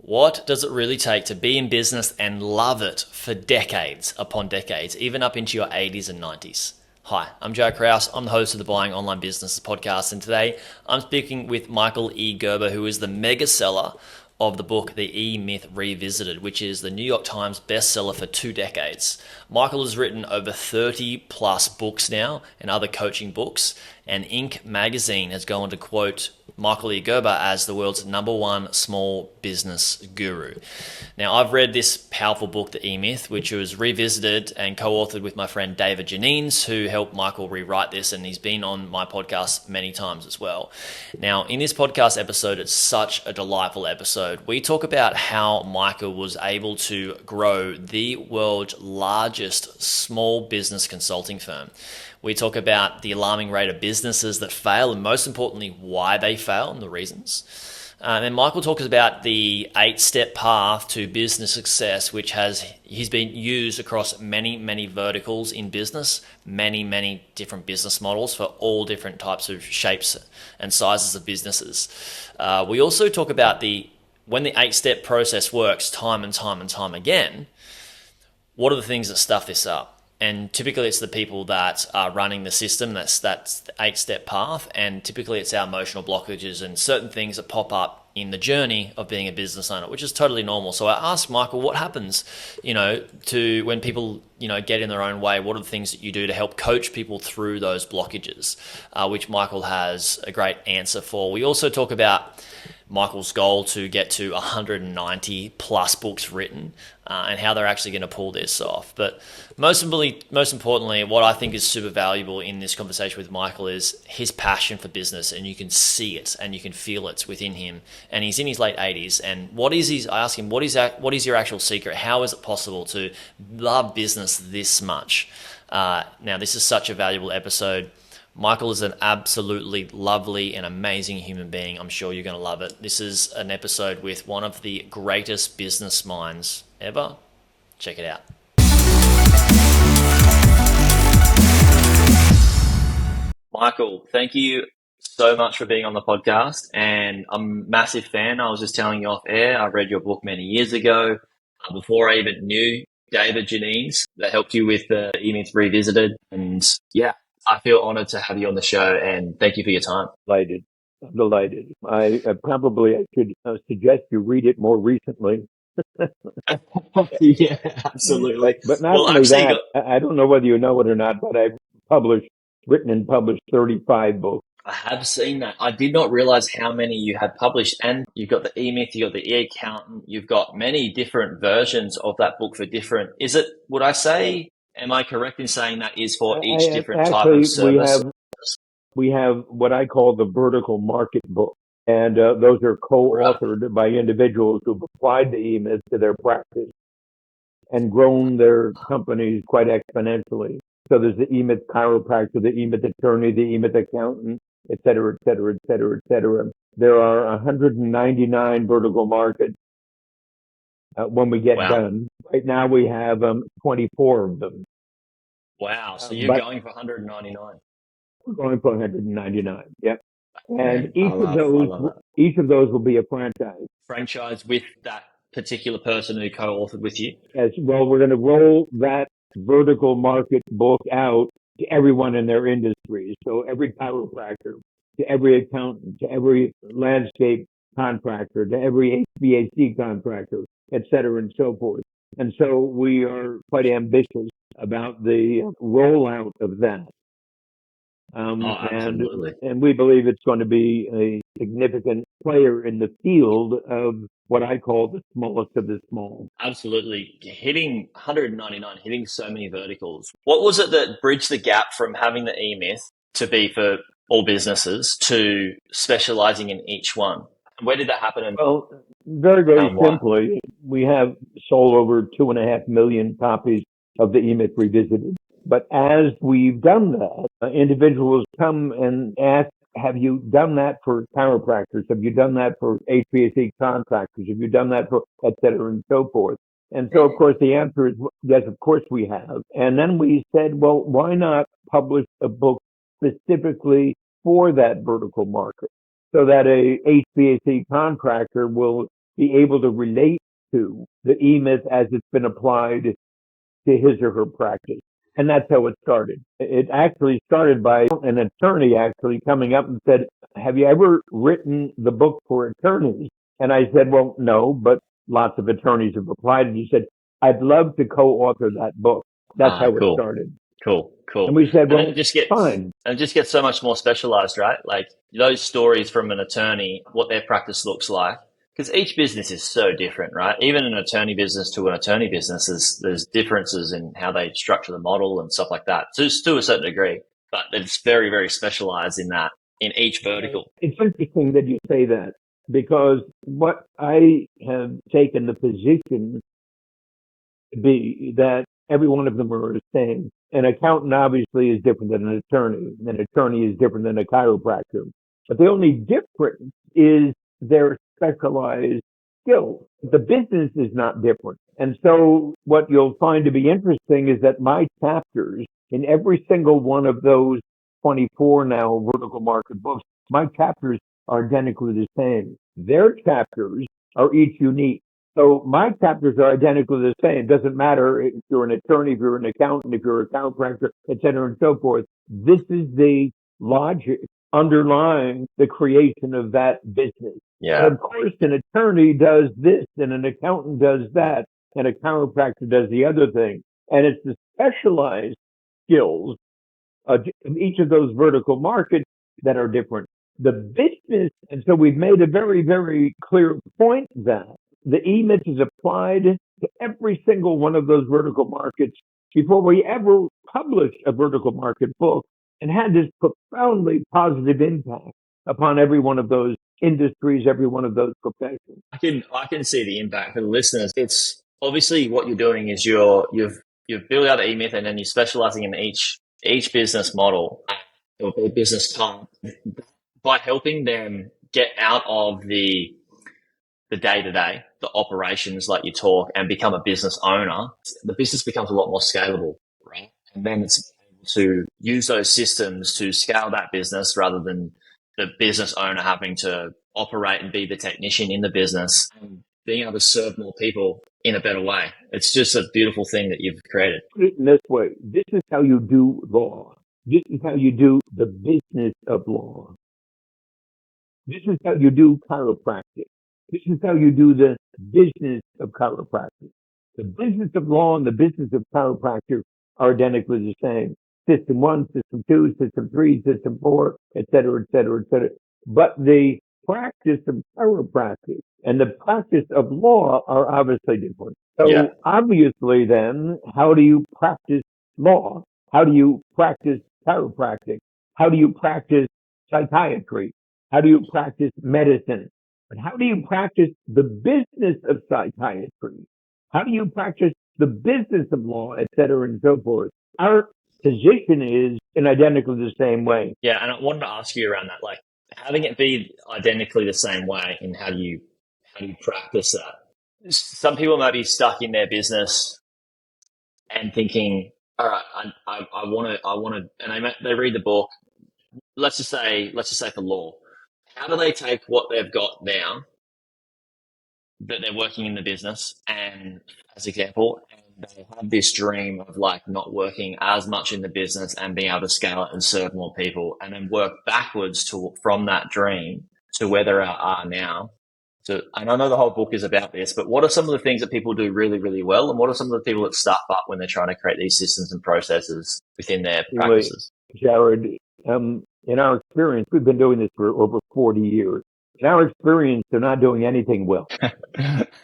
What does it really take to be in business and love it for decades upon decades, even up into your 80s and 90s? Hi, I'm Joe Kraus. I'm the host of the Buying Online Business podcast, and today I'm speaking with Michael E. Gerber, who is the mega seller of the book The E-Myth Revisited, which is the New York Times bestseller for 2 decades. Michael has written over 30 plus books now and other coaching books, and Inc. magazine has gone on to quote Michael E. Gerber as the world's #1 small business guru. Now, I've read this powerful book, The E-Myth, which was revisited and co-authored with my friend David Janines, who helped Michael rewrite this, and he's been on my podcast many times as well. Now, in this podcast episode, it's such a delightful episode. We talk about how Michael was able to grow the world's largest small business consulting firm. We talk about the alarming rate of businesses that fail, and most importantly, why they fail and the reasons. And Michael talks about the 8-step path to business success, which he's been used across many verticals in business, many different business models for all different types of shapes and sizes of businesses. We also talk about when the 8-step process works time and time again, what are the things that stuff this up? And typically it's the people that are running the system. That's the 8-step path. And typically it's our emotional blockages and certain things that pop up in the journey of being a business owner, which is totally normal. So I asked Michael, what happens, to when people, get in their own way? What are the things that you do to help coach people through those blockages? Which Michael has a great answer for. We also talk about Michael's goal to get to 190 plus books written and how they're actually going to pull this off. But most importantly, what I think is super valuable in this conversation with Michael is his passion for business, and you can see it and you can feel it within him. And he's in his late 80s. And I ask him, what is your actual secret? How is it possible to love business this much? Now, this is such a valuable episode. Michael is an absolutely lovely and amazing human being. I'm sure you're going to love it. This is an episode with one of the greatest business minds ever. Check it out. Michael, thank you so much for being on the podcast. And I'm a massive fan. I was just telling you off air, I read your book many years ago, before I even knew David Janines that helped you with the E-Myth Revisited. And yeah, I feel honored to have you on the show, and thank you for your time. Delighted. I should suggest you read it more recently. Yeah, absolutely. But not only that, I don't know whether you know it or not, but I've written and published 35 books. I have seen that. I did not realize how many you had published, and you've got the E-Myth, you've got the E-Accountant, you've got many different versions of that book for different, am I correct in saying that is for each different type of service? We have what I call the vertical market book, and those are co-authored by individuals who've applied the E-Myth to their practice and grown their companies quite exponentially. So there's the E-Myth chiropractor, the E-Myth attorney, the E-Myth accountant, et cetera, et cetera, et cetera, et cetera. There are 199 vertical markets when we get done. Right now we have 24 of them. Wow. So you're going for 199. We're going for 199. Yep. And each of those will be a franchise. Franchise with that particular person who co-authored with you? As well, we're going to roll that vertical market book out to everyone in their industry. So every chiropractor, to every accountant, to every landscape contractor, to every HVAC contractor, et cetera, and so forth. And so we are quite ambitious about the rollout of that. Absolutely. And we believe it's going to be a significant player in the field of what I call the smallest of the small. Absolutely. Hitting 199, hitting so many verticals. What was it that bridged the gap from having the E-Myth to be for all businesses to specializing in each one? Where did that happen? Well, very simply, we have sold over 2.5 million copies of the E-Myth Revisited. But as we've done that, individuals come and ask, have you done that for chiropractors? Have you done that for HVAC contractors? Have you done that for et cetera and so forth? And so, of course, the answer is yes, of course we have. And then we said, well, why not publish a book specifically for that vertical market so that a HVAC contractor will be able to relate to the E-Myth as it's been applied to his or her practice. And that's how it started. It actually started by an attorney actually coming up and said, have you ever written the book for attorneys? And I said, well, no, but lots of attorneys have applied. And he said, I'd love to co-author that book. That's how it Cool. started. Cool. And we said, And well, then fine. it just gets so much more specialized, right? Like those stories from an attorney, what their practice looks like. Because each business is so different, right? Even an attorney business to an attorney business, there's differences in how they structure the model and stuff like that. So to a certain degree, but it's very, very specialized in that, in each vertical. It's interesting that you say that, because what I have taken the position to be that every one of them are the same. An accountant obviously is different than an attorney. An attorney is different than a chiropractor. But the only difference is their specialized skills. The business is not different. And so what you'll find to be interesting is that my chapters in every single one of those 24 now vertical market books, my chapters are identically the same. Their chapters are each unique. So my chapters are identically the same. It doesn't matter if you're an attorney, if you're an accountant, if you're a chiropractor, et cetera, and so forth. This is the logic underlying the creation of that business. Yeah. And of course, an attorney does this and an accountant does that and a chiropractor does the other thing. And it's the specialized skills of each of those vertical markets that are different. The business, and so we've made a very, very clear point that the E-Myth is applied to every single one of those vertical markets before we ever published a vertical market book, and had this profoundly positive impact upon every one of those industries, every one of those professions. I can see the impact for the listeners. It's obviously what you're doing is you've built out the E-Myth, and then you're specializing in each business model or business type by helping them get out of the day-to-day, the operations like you talk, and become a business owner. The business becomes a lot more scalable, right? And then it's able to use those systems to scale that business rather than the business owner having to operate and be the technician in the business, and being able to serve more people in a better way. It's just a beautiful thing that you've created. Put it in this way. This is how you do law. This is how you do the business of law. This is how you do chiropractic. This is how you do the business of chiropractic. The business of law and the business of chiropractic are identically the same. System 1, System 2, System 3, System 4, et cetera, et cetera, et cetera. But the practice of chiropractic and the practice of law are obviously different. So obviously then, how do you practice law? How do you practice chiropractic? How do you practice psychiatry? How do you practice medicine? But how do you practice the business of psychiatry? How do you practice the business of law, et cetera, and so forth? Our position is in identically the same way. Yeah, and I wanted to ask you around that, like having it be identically the same way, and how do you practice that? Some people might be stuck in their business and thinking, all right, I want to, and they read the book. Let's just say for law, how do they take what they've got now that they're working in the business, and as example, and they have this dream of like not working as much in the business and being able to scale it and serve more people, and then work backwards from that dream to where they are now. So, and I know the whole book is about this, but what are some of the things that people do really, really well, and what are some of the people that stuff up when they're trying to create these systems and processes within their practices? Jaryd, in our experience, we've been doing this for over 40 years. In our experience, they're not doing anything well.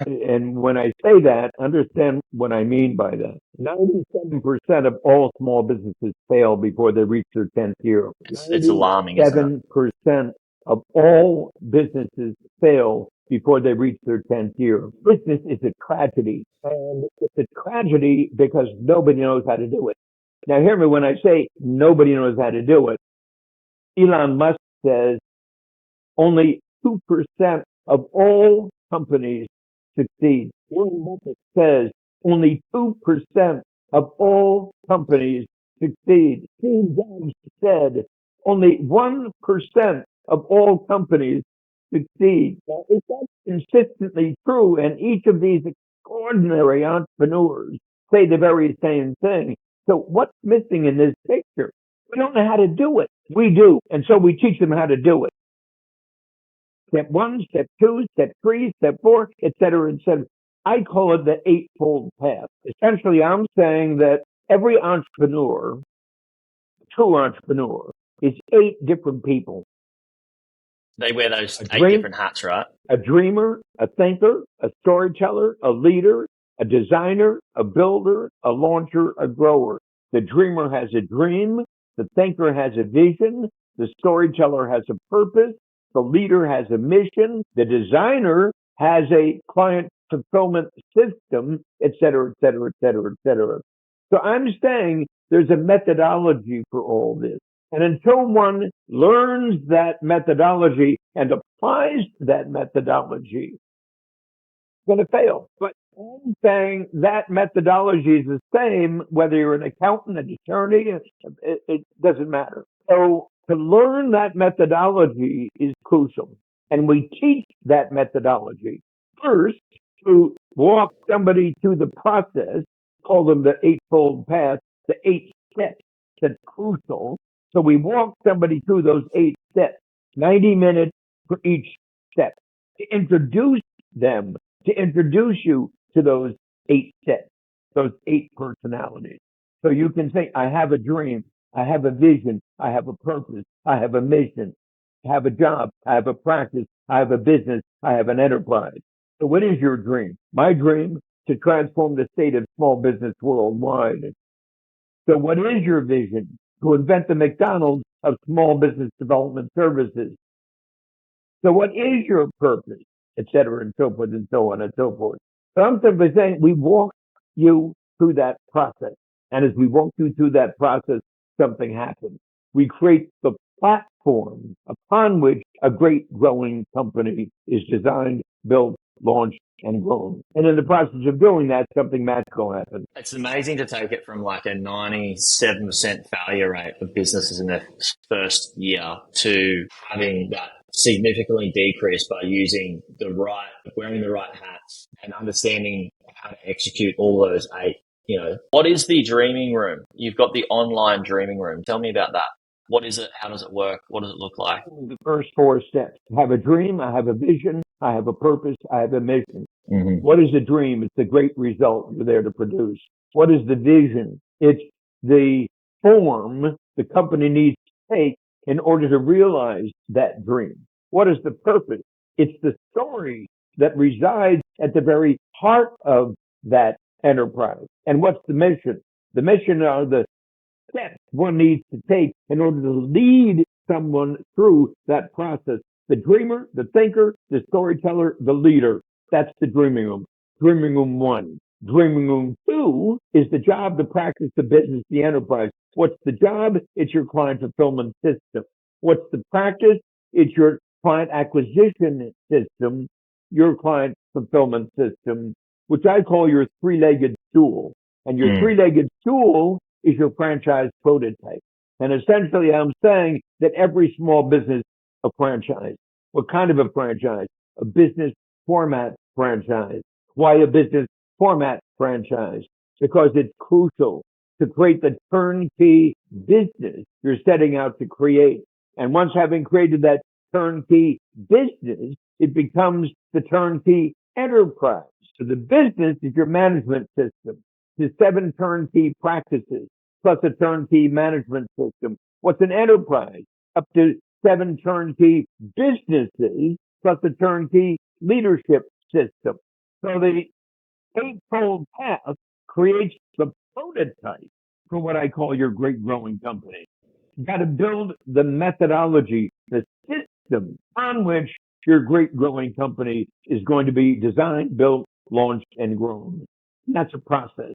And when I say that, understand what I mean by that. 97% of all small businesses fail before they reach their 10th year. It's alarming, isn't it? 7% of all businesses fail before they reach their 10th year. Business is a tragedy. And it's a tragedy because nobody knows how to do it. Now hear me when I say nobody knows how to do it. Elon Musk says only 2% of all companies succeed. Warren Buffett says only 2% of all companies succeed. Steve Jobs said only 1% of all companies succeed. Now, if that's consistently true, and each of these extraordinary entrepreneurs say the very same thing, so what's missing in this picture? We don't know how to do it. We do, and so we teach them how to do it. Step 1, step 2, step 3, step 4, et cetera, et cetera. I call it the eightfold path. Essentially, I'm saying that every entrepreneur, true entrepreneur, is 8 different people. They wear those A 8 different hats, right? A dreamer, a thinker, a storyteller, a leader, a designer, a builder, a launcher, a grower. The dreamer has a dream. The thinker has a vision. The storyteller has a purpose. The leader has a mission. The designer has a client fulfillment system, et cetera, et cetera, et cetera, et cetera. So I'm saying there's a methodology for all this. And until one learns that methodology and applies that methodology, it's going to fail. But I'm saying that methodology is the same whether you're an accountant, an attorney, it doesn't matter. So to learn that methodology is crucial. And we teach that methodology first to walk somebody through the process, call them the eightfold path, the 8 steps that's crucial. So we walk somebody through those 8 steps, 90 minutes for each step, to introduce them, to introduce you to those 8 steps, those 8 personalities. So you can say, I have a dream, I have a vision, I have a purpose, I have a mission, I have a job, I have a practice, I have a business, I have an enterprise. So what is your dream? My dream, to transform the state of small business worldwide. So what is your vision? To invent the McDonald's of small business development services. So what is your purpose? Et cetera, and so forth, and so on, and so forth. So I'm simply saying we walk you through that process. And as we walk you through that process, something happens. We create the platform upon which a great growing company is designed, built, launched, and grown. And in the process of doing that, something magical happens. It's amazing to take it from like a 97% failure rate of businesses in their first year to having that significantly decreased by wearing the right hats and understanding how to execute all those 8. What is the dreaming room? You've got the online dreaming room. Tell me about that. What is it? How does it work? What does it look like? The first 4 steps. I have a dream. I have a vision. I have a purpose. I have a mission. Mm-hmm. What is a dream? It's the great result you're there to produce. What is the vision? It's the form the company needs to take in order to realize that dream. What is the purpose? It's the story that resides at the very heart of that enterprise. And what's the mission? The mission are the steps one needs to take in order to lead someone through that process. The dreamer, the thinker, the storyteller, the leader. That's the dreaming room. Dreaming room 1. Dreaming room 2 is the job, the practice, the business, the enterprise. What's the job? It's your client fulfillment system. What's the practice? It's your client acquisition system, your client fulfillment system, which I call your 3-legged stool. And your 3-legged stool is your franchise prototype. And essentially, I'm saying that every small business, a franchise. What kind of a franchise? A business format franchise. Why a business format franchise? Because it's crucial to create the turnkey business you're setting out to create. And once having created that turnkey business, it becomes the turnkey enterprise. So the business is your management system. The 7 turnkey practices plus a turnkey management system. What's an enterprise? Up to 7 turnkey businesses plus a turnkey leadership system. So the eightfold path creates the prototype for what I call your great growing company. You've got to build the methodology, the system on which your great growing company is going to be designed, built, launched, and grown. And that's a process.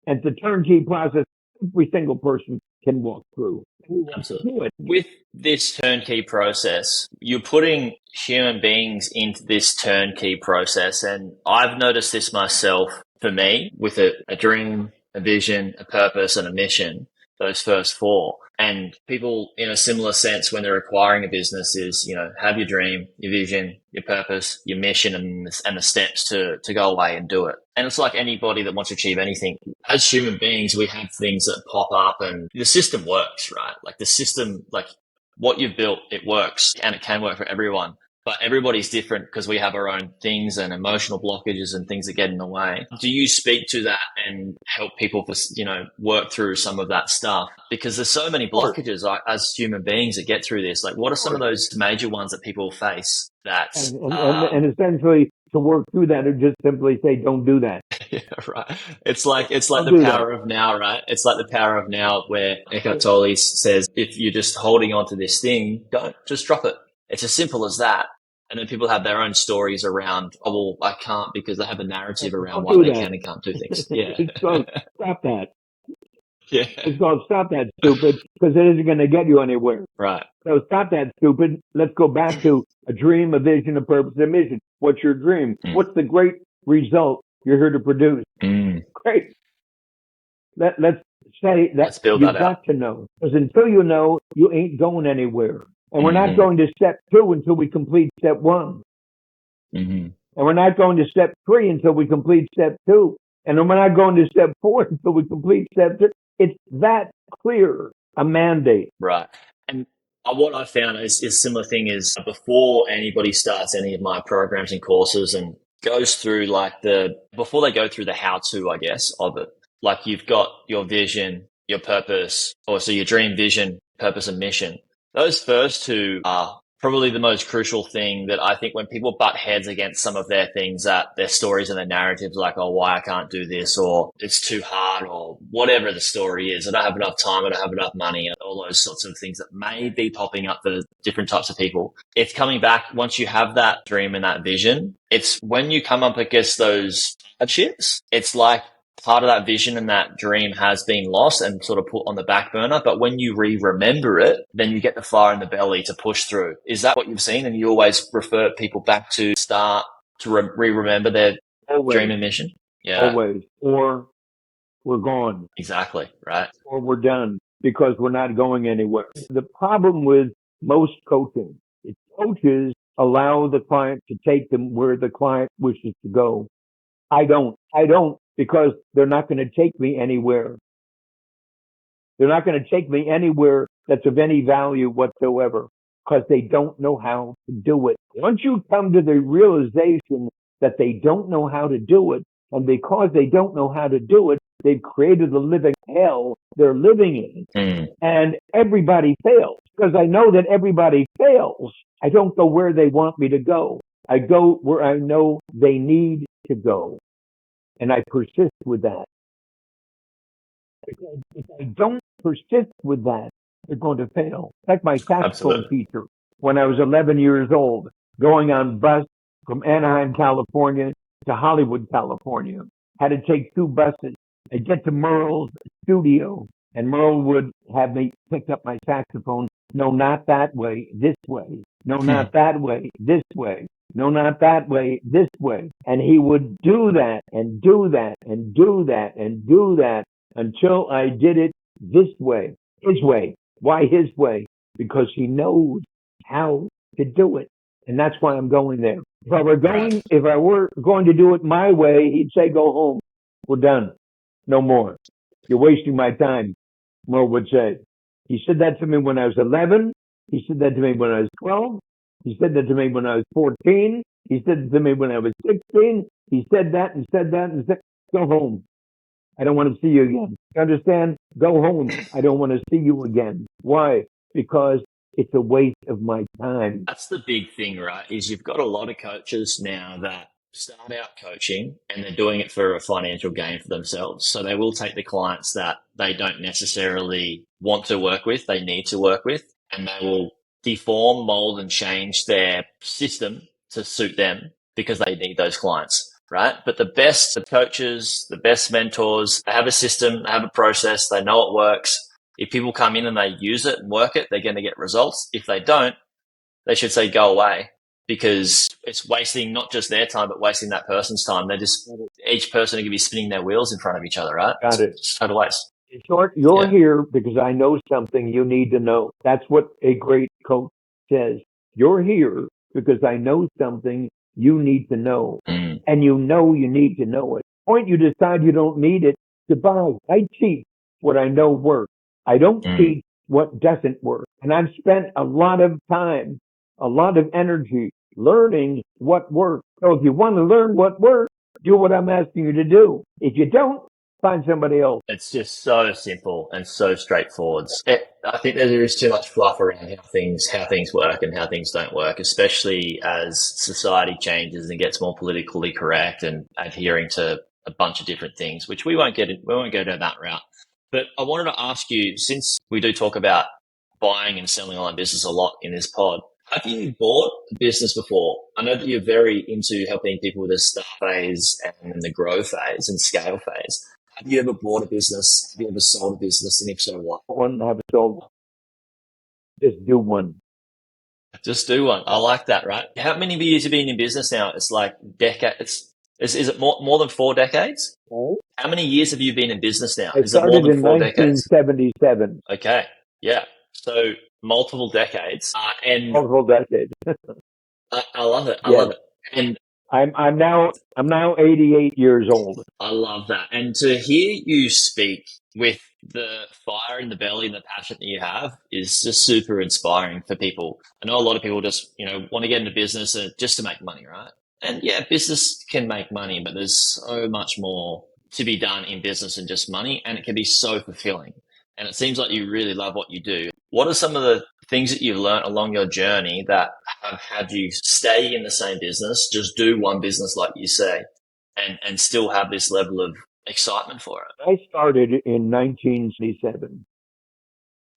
And it's a turnkey process every single person can walk through. Absolutely. With this turnkey process, you're putting human beings into this turnkey process. And I've noticed this myself for me with a dream, a vision, a purpose, and a mission. those first four. And people in a similar sense when they're acquiring a business is, have your dream, your vision, your purpose, your mission, and the steps to go away and do it. And it's like anybody that wants to achieve anything. As human beings, we have things that pop up and the system works, right? Like the system, like what you've built, it works and it can work for everyone. But everybody's different because we have our own things and emotional blockages and things that get in the way. Do you speak to that and help people, work through some of that stuff? Because there's so many blockages as human beings that get through this. Like, what are some of those major ones that people face that... And essentially, to work through that, or just simply say, don't do that. Yeah, right. It's like the power of now, right? It's like the power of now where Eckhart Tolle says, if you're just holding on to this thing, don't, just drop it. It's as simple as that. And then people have their own stories around, oh, well, I can't, because they have a narrative around why they can and can't do things. Yeah. It's called, stop that. Yeah. It's called stop that, stupid, because it isn't going to get you anywhere. Right. So stop that, stupid. Let's go back to a dream, a vision, a purpose, a mission. What's your dream? What's the great result you're here to produce? Great. Let's say that. Let's build you've that got out. to know. Because until you know, you ain't going anywhere. And we're not going to step 2 until we complete step 1. And we're not going to step 3 until we complete step 2. And then we're not going to step 4 until we complete step 3. It's that clear a mandate. Right. And what I found is similar thing is before anybody starts any of my programs and courses and goes through before they go through the how-to, I guess, of it, like you've got your vision, your purpose, or so your dream, vision, purpose, and mission. Those first two are probably the most crucial thing that I think when people butt heads against some of their things, that their stories and their narratives, like, oh, why I can't do this, or it's too hard, or whatever the story is, I don't have enough time, I don't have enough money, and all those sorts of things that may be popping up for different types of people. It's coming back once you have that dream and that vision. It's when you come up against those hardships, it's like part of that vision and that dream has been lost and sort of put on the back burner. But when you remember it, then you get the fire in the belly to push through. Is that what you've seen? And you always refer people back to start to remember their dream and mission? Yeah. Always. Or we're gone. Exactly. Right. Or we're done because we're not going anywhere. The problem with most coaching is coaches allow the client to take them where the client wishes to go. I don't because they're not going to take me anywhere. They're not going to take me anywhere that's of any value whatsoever because they don't know how to do it. Once you come to the realization that they don't know how to do it, and because they don't know how to do it, they've created a living hell they're living in. And everybody fails. Because I know that everybody fails, I don't go where they want me to go. I go where I know they need to go. And I persist with that. Because if I don't persist with that, they're going to fail. Like my saxophone teacher, when I was 11 years old, going on bus from Anaheim, California to Hollywood, California. Had to take 2 buses. I'd get to Merle's studio, and Merle would have me pick up my saxophone. No, not that way, this way. No, not that way, this way. No, not that way, this way. And he would do that and do that and do that and do that until I did it this way, his way. Why his way? Because he knows how to do it. And that's why I'm going there. If I were going to do it my way, he'd say, go home. We're done. No more. You're wasting my time, Merle would say. He said that to me when I was 11. He said that to me when I was 12. He said that to me when I was 14. He said it to me when I was 16. He said that and said that and said, go home. I don't want to see you again. You understand? Go home. I don't want to see you again. Why? Because it's a waste of my time. That's the big thing, right? Is you've got a lot of coaches now that start out coaching and they're doing it for a financial gain for themselves. So they will take the clients that they don't necessarily want to work with, they need to work with, and they will deform, mold, and change their system to suit them because they need those clients, right? But the best coaches, the best mentors, they have a system, they have a process, they know it works. If people come in and they use it and work it, they're going to get results. If they don't, they should say go away, because it's wasting not just their time, but wasting that person's time. They're just, each person are going to be spinning their wheels in front of each other, right? Got it. It's total waste. In short, you're here because I know something you need to know. That's what a great coach says. You're here because I know something you need to know. Mm. And you need to know it. The point you decide you don't need it, goodbye. I teach what I know works. I don't teach what doesn't work. And I've spent a lot of time, a lot of energy learning what works. So if you want to learn what works, do what I'm asking you to do. If you don't, find somebody else. It's just so simple and so straightforward. I think that there is too much fluff around how things work and how things don't work, especially as society changes and gets more politically correct and adhering to a bunch of different things, which we won't go down that route. But I wanted to ask you, since we do talk about buying and selling online business a lot in this pod, have you bought a business before? I know that you're very into helping people with the start phase and the grow phase and scale phase. Have you ever bought a business? Have you ever sold a business? And if so, what? One have sold. Just do one. Just do one. I like that, right? How many years have you been in business now? It's like decades. Is it more than 4 decades? Oh. How many years have you been in business now? I Is it more started than in 4 decades? 1977. Okay. Yeah. So multiple decades. And Multiple decades. I love it. I Yes. love it. And I'm now 88 years old. I love that. And to hear you speak with the fire in the belly and the passion that you have is just super inspiring for people. I know a lot of people just, want to get into business just to make money, right? And yeah, business can make money, but there's so much more to be done in business than just money, and it can be so fulfilling. And it seems like you really love what you do. What are some of the things that you've learned along your journey that have had you stay in the same business, just do one business like you say, and still have this level of excitement for it? I started in 1977.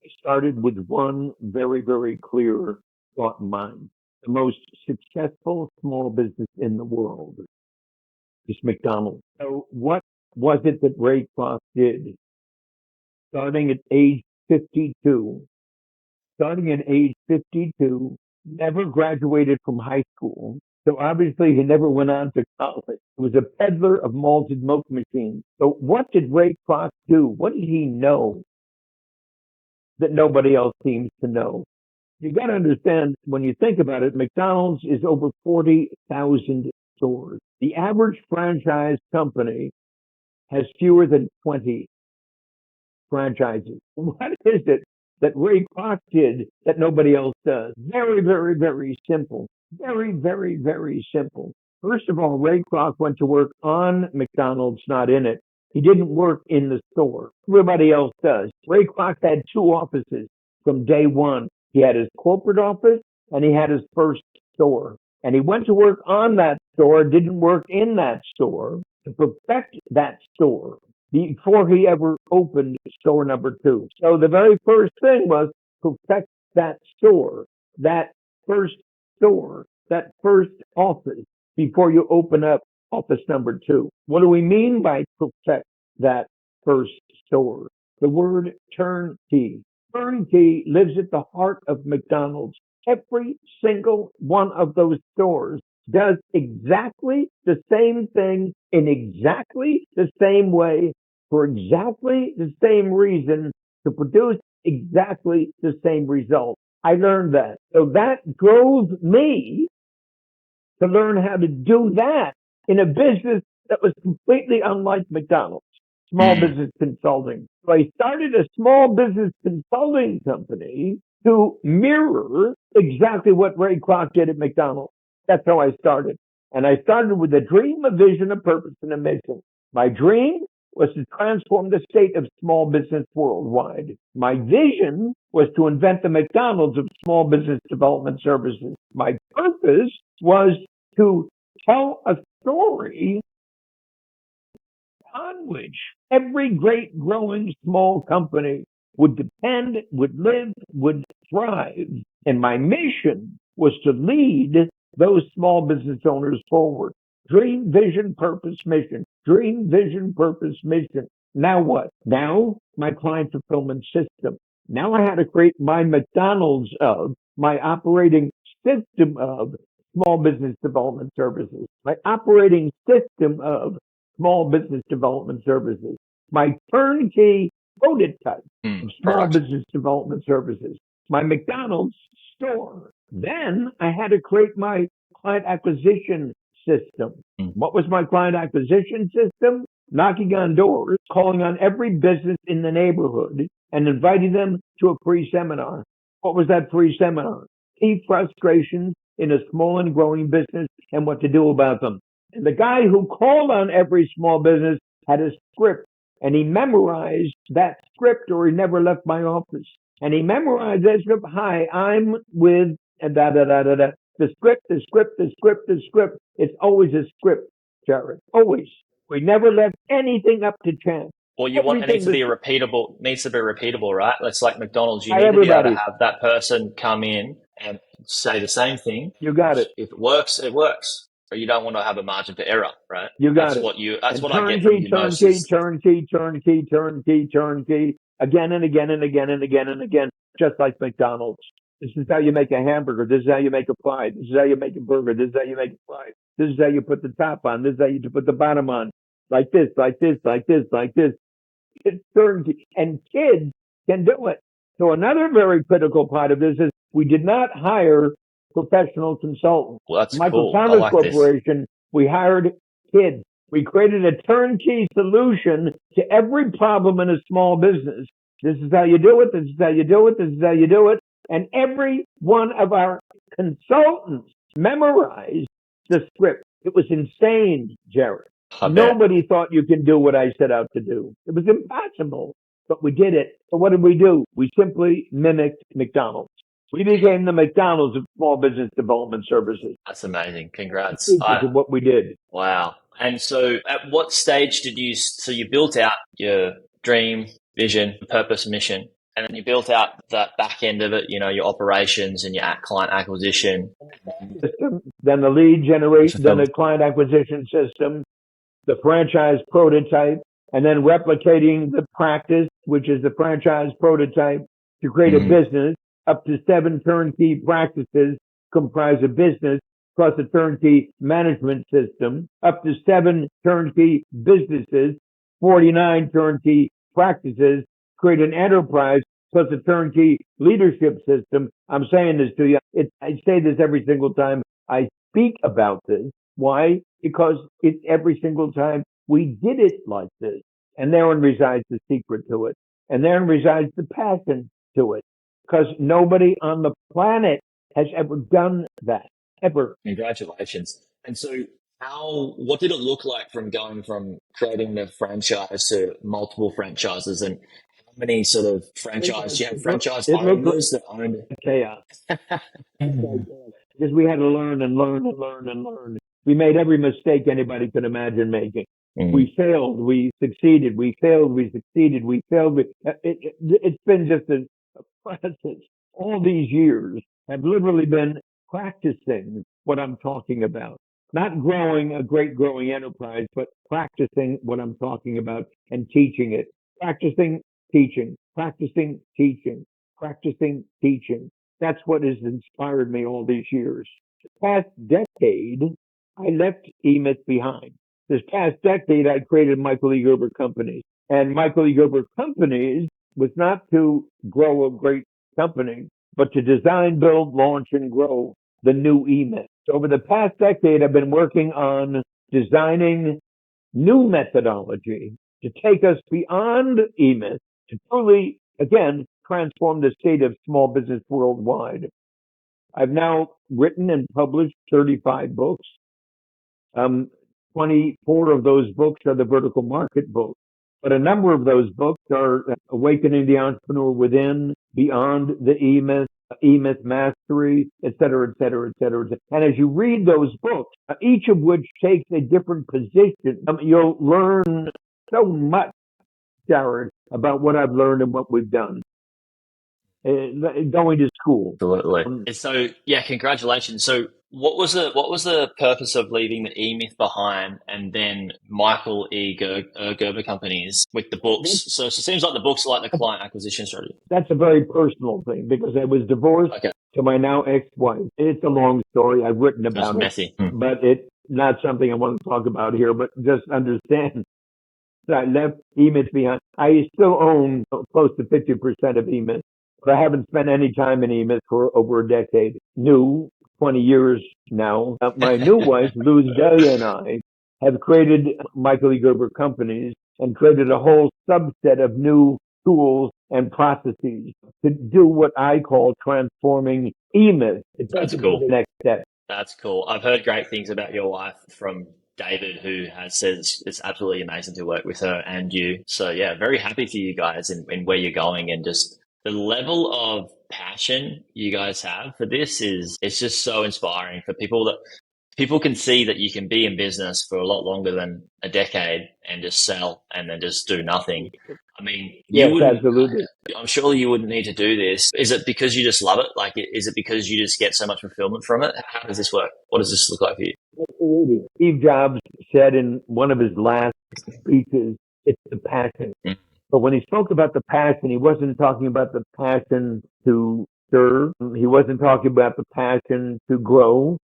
I started with one very, very clear thought in mind. The most successful small business in the world is McDonald's. So what was it that Ray Kroc did? Starting at age 52, never graduated from high school. So obviously he never went on to college. He was a peddler of malted milk machines. So what did Ray Kroc do? What did he know that nobody else seems to know? You got to understand, when you think about it, McDonald's is over 40,000 stores. The average franchise company has fewer than 20 franchises. What is it that Ray Kroc did that nobody else does? Very, very, very simple. Very, very, very simple. First of all, Ray Kroc went to work on McDonald's, not in it. He didn't work in the store. Everybody else does. Ray Kroc had 2 offices from day one. He had his corporate office and he had his first store. And he went to work on that store, didn't work in that store to perfect that store before he ever opened store number 2. So the very first thing was perfect that store, that first store, that first office before you open up office number 2. What do we mean by perfect that first store? The word turnkey. Turnkey lives at the heart of McDonald's. Every single one of those stores does exactly the same thing in exactly the same way for exactly the same reason to produce exactly the same result. I learned that. So that drove me to learn how to do that in a business that was completely unlike McDonald's. Small business consulting. So I started a small business consulting company to mirror exactly what Ray Kroc did at McDonald's. That's how I started. And I started with a dream, a vision, a purpose, and a mission. My dream was to transform the state of small business worldwide. My vision was to invent the McDonald's of small business development services. My purpose was to tell a story on which every great growing small company would depend, would live, would thrive. And my mission was to lead those small business owners forward. Dream, vision, purpose, mission. Dream, vision, purpose, mission. Now what? Now my client fulfillment system. Now I had to create my McDonald's of, my operating system of small business development services, my operating system of small business development services, my turnkey prototype of small Product. business development services, my McDonald's store. Then I had to create my client acquisition system. What was my client acquisition system? Knocking on doors, calling on every business in the neighborhood and inviting them to a free seminar. What was that free seminar? Key frustrations in a small and growing business and what to do about them. And the guy who called on every small business had a script, and he memorized that script or he never left my office. And he memorized that script. Hi, I'm with and da da da da da. The script, the script, the script, the script. It's always a script, Jaryd. Always. We never left anything up to chance. Well, it needs to be repeatable, right? It's like McDonald's. You need to be able to have that person come in and say the same thing. You got it. If it works, it works. But you don't want to have a margin for error, right? You got That's it. That's what turnkey, I get from you most. Turnkey, again and again and again and again and again, just like McDonald's. This is how you make a hamburger. This is how you make a fry. This is how you make a burger. This is how you make a fry. This is how you put the top on. This is how you put the bottom on. Like this, like this, like this, like this. It's turnkey. And kids can do it. So another very critical part of this is we did not hire professional consultants. Well, that's Michael cool. Thomas like Corporation, this. We hired kids. We created a turnkey solution to every problem in a small business. This is how you do it. This is how you do it. This is how you do it. And every one of our consultants memorized the script. It was insane, Jaryd. Nobody thought you can do what I set out to do. It was impossible, but we did it. So what did we do? We simply mimicked McDonald's. We became the McDonald's of small business development services. That's amazing. Congrats. That's what we did. Wow. And so at what stage so you built out your dream, vision, purpose, mission, and then you built out that back end of it, your operations and your client acquisition. System, then the lead generation, then the client acquisition system, the franchise prototype, and then replicating the practice, which is the franchise prototype, to create a business. Up to 7 turnkey practices comprise a business, plus a turnkey management system. Up to 7 turnkey businesses, 49 turnkey practices, create an enterprise, plus a turnkey leadership system. I'm saying this to you. I say this every single time I speak about this. Why? Because it's every single time we did it like this. And therein resides the secret to it. And therein resides the passion to it. Because nobody on the planet has ever done that, ever. Congratulations. And so what did it look like from going from creating the franchise to multiple franchises, and how many sort of franchise, do you have franchise owners that owned it? Chaos. Because we had to learn and learn and learn and learn. We made every mistake anybody could imagine making. We failed, we succeeded, we failed, we succeeded, we failed. It's been just a process. All these years have literally been practicing what I'm talking about. Not growing a great growing enterprise, but practicing what I'm talking about and teaching it. Practicing, teaching, practicing, teaching, practicing, teaching. That's what has inspired me all these years. The past decade, I left E-Myth behind. This past decade, I created Michael E. Gerber Companies. And Michael E. Gerber Companies was not to grow a great company, but to design, build, launch, and grow the new E-Myth. So over the past decade, I've been working on designing new methodology to take us beyond E-Myth to truly, again, transform the state of small business worldwide. I've now written and published 35 books. 24 of those books are the vertical market books. But a number of those books are Awakening the Entrepreneur Within, Beyond the E-Myth, E-Myth Mastery, et cetera, et cetera, et cetera. And as you read those books, each of which takes a different position, you'll learn so much, Jaryd, about what I've learned and what we've done. Going to school. Absolutely. So yeah, congratulations. So what was the purpose of leaving the E-Myth behind and then Michael E. Gerber Companies with the books? So it seems like the books are like the client acquisition strategy. That's a very personal thing because I was divorced to my now ex-wife. It's a long story. I've written about it, messy. But it's not something I want to talk about here. But just understand I left EMIS behind. I still own close to 50% of EMIS, but I haven't spent any time in EMIS for over a decade. New, 20 years now. My new wife, Luz Delia, and I have created Michael E. Gerber companies and created a whole subset of new tools and processes to do what I call transforming EMIS. It's That's cool. the next step. That's cool. I've heard great things about your wife from David, who has said it's absolutely amazing to work with her and you. So yeah, very happy for you guys in where you're going, and just the level of passion you guys have for this it's just so inspiring for people can see that you can be in business for a lot longer than a decade and just sell and then just do nothing. I mean, Yes, absolutely. I'm sure you wouldn't need to do this. Is it because you just love it? Like, is it because you just get so much fulfillment from it? How does this work? What does this look like for you? Absolutely. Steve Jobs said in one of his last speeches, it's the passion. Mm. But when he spoke about the passion, he wasn't talking about the passion to serve. He wasn't talking about the passion to grow.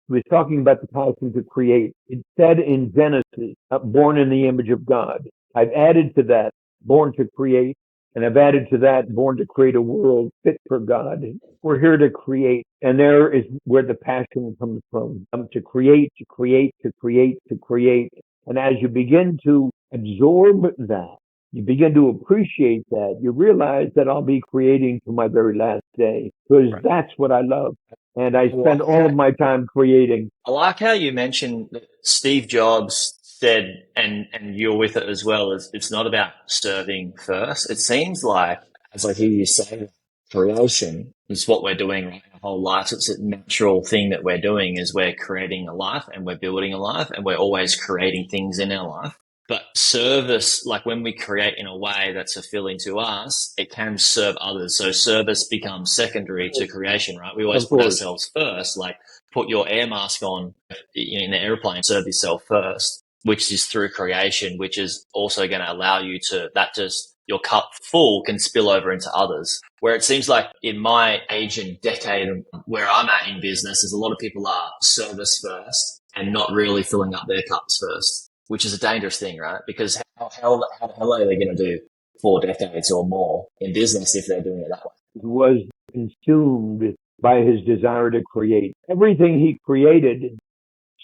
He was talking about the passion to create. It said in Genesis, born in the image of God. I've added to that, born to create. And I've added to that, born to create a world fit for God. We're here to create. And there is where the passion comes from. To create, to create, to create, to create. And as you begin to absorb that, you begin to appreciate that, you realize that I'll be creating to my very last day, because that's what I love. And I spend all of my time creating. I like how you mentioned that Steve Jobs said, and you're with it as well, is it's not about serving first. It seems like, as I hear you say, creation is what we're doing right our whole life. It's a natural thing that we're doing, is we're creating a life and we're building a life and we're always creating things in our life. But service, like when we create in a way that's fulfilling to us, it can serve others. So service becomes secondary to creation, right? We always put ourselves first, like put your air mask on in the airplane, serve yourself first, which is through creation, which is also going to allow you to, that just your cup full can spill over into others. Where it seems like in my age and decade where I'm at in business, is a lot of people are service first and not really filling up their cups first, which is a dangerous thing, right? Because how the hell are they going to do 4 decades or more in business if they're doing it that way? He was consumed by his desire to create. Everything he created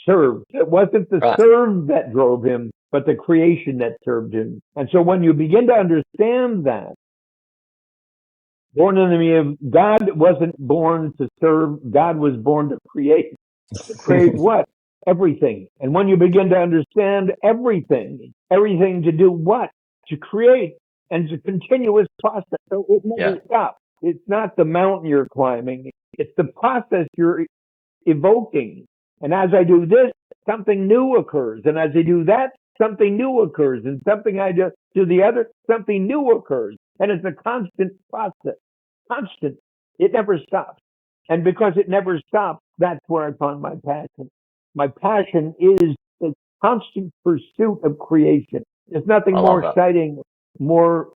served. It wasn't the serve that drove him, but the creation that served him. And so when you begin to understand that, born in the image of God wasn't born to serve, God was born to create. To create what? Everything. And when you begin to understand everything to do what? To create. And it's a continuous process. So it never stops. It's not the mountain you're climbing. It's the process you're evoking. And as I do this, something new occurs. And as I do that, something new occurs. And something I do the other, something new occurs. And it's a constant process. Constant. It never stops. And because it never stops, that's where I find my passion. My passion is the constant pursuit of creation. There's nothing more exciting, more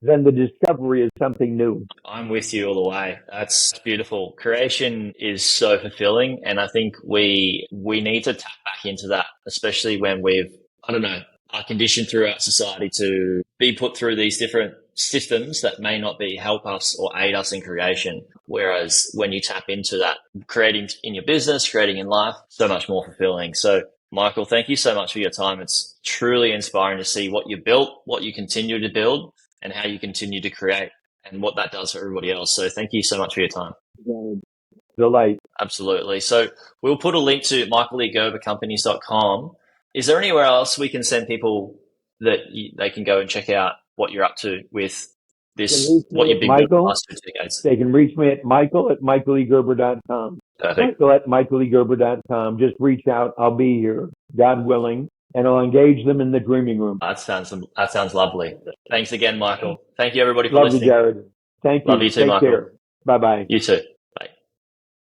than the discovery of something new. I'm with you all the way. That's beautiful. Creation is so fulfilling, and I think we need to tap back into that, especially when are conditioned throughout society to be put through these different systems that may not help us or aid us in creation. Whereas when you tap into that, creating in your business, creating in life, so much more fulfilling. So Michael, thank you so much for your time. It's truly inspiring to see what you built, what you continue to build, and how you continue to create, and what that does for everybody else. So thank you so much for your time. Delight. Absolutely. So we'll put a link to michaelegerbercompanies.com. Is there anywhere else we can send people that they can go and check out what you're up to with this, what you've been doing for the last 2 decades? They can reach me at michael@michaelegerber.com. Perfect. Michael@michaelegerber.com. Just reach out. I'll be here, God willing, and I'll engage them in the dreaming room. That sounds lovely. Thanks again, Michael. Thank you, everybody, for listening. Love you, Jaryd. Thank you. Love you too, Take Michael. care. Bye-bye. You too.